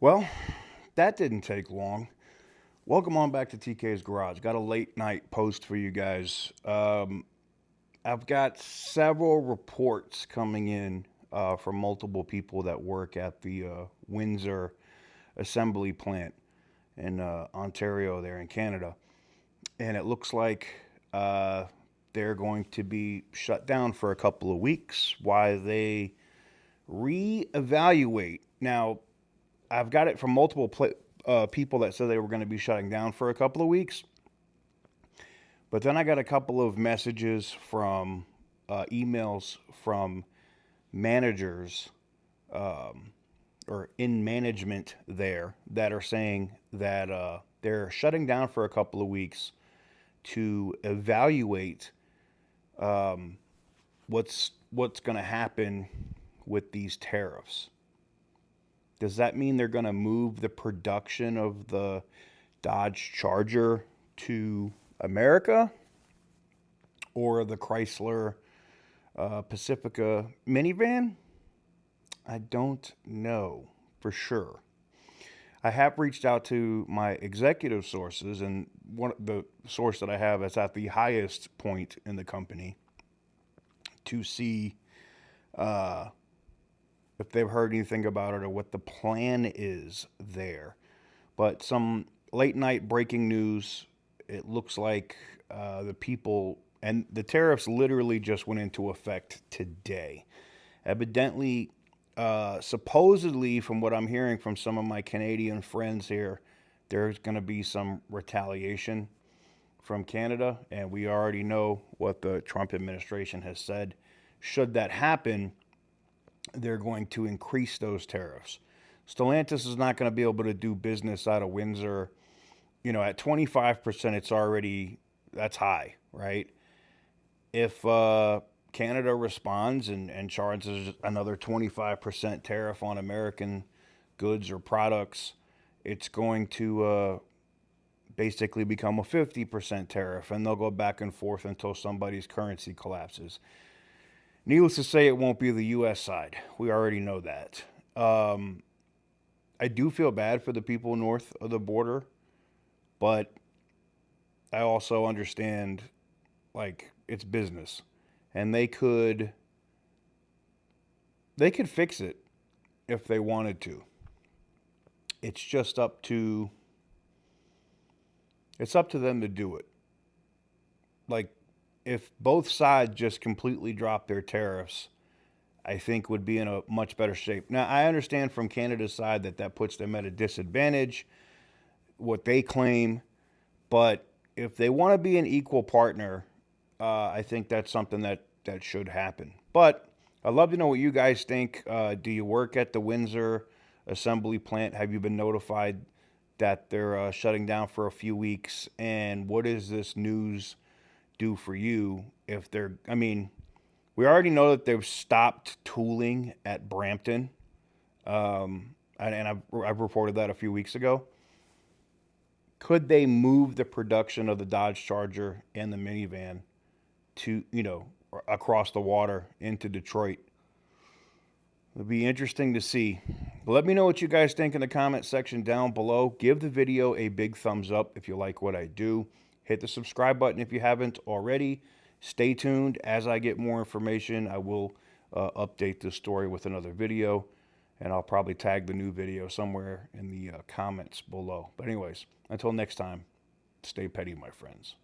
Well, that didn't take long. Welcome on back to TK's Garage. Got a late night post for you guys. I've got several reports coming in from multiple people that work at the Windsor assembly plant in Ontario, there in Canada. And it looks like they're going to be shut down for a couple of weeks while they reevaluate. Now, I've got it from multiple people that said they were going to be shutting down for a couple of weeks. But then I got a couple of messages from emails from managers or in management there that are saying that they're shutting down for a couple of weeks to evaluate what's going to happen with these tariffs. Does that mean they're going to move the production of the Dodge Charger to America or the Chrysler Pacifica minivan? I don't know for sure. I have reached out to my executive sources, and the source that I have is at the highest point in the company to see if they've heard anything about it or what the plan is there. But some late night breaking news, it looks like the people, and the tariffs literally just went into effect today. Evidently, supposedly, from what I'm hearing from some of my Canadian friends here, there's going to be some retaliation from Canada, and we already know what the Trump administration has said. Should that happen, they're going to increase those tariffs. Stellantis is not going to be able to do business out of Windsor. You know, at 25%, that's high, right? If Canada responds and charges another 25% tariff on American goods or products, it's going to basically become a 50% tariff, and they'll go back and forth until somebody's currency collapses. Needless to say, it won't be the U.S. side. We already know that. I do feel bad for the people north of the border, but I also understand, like, it's business, and they could fix it if they wanted to. It's just it's up to them to do it. Like, if both sides just completely drop their tariffs, I think would be in a much better shape. Now, I understand from Canada's side that puts them at a disadvantage, what they claim, but if they want to be an equal partner, I think that's something that should happen. But I'd love to know what you guys think. Do you work at the Windsor assembly plant? Have you been notified that they're shutting down for a few weeks? And what does this news do for you if they're, I mean, we already know that they've stopped tooling at Brampton. And I've reported that a few weeks ago. Could they move the production of the Dodge Charger and the minivan to, across the water into Detroit? It'll be interesting to see. But let me know what you guys think in the comment section down below. Give the video a big thumbs up if you like what I do. Hit the subscribe button if you haven't already. Stay tuned. As I get more information, I will update this story with another video. And I'll probably tag the new video somewhere in the comments below. But anyways, until next time, stay petty, my friends.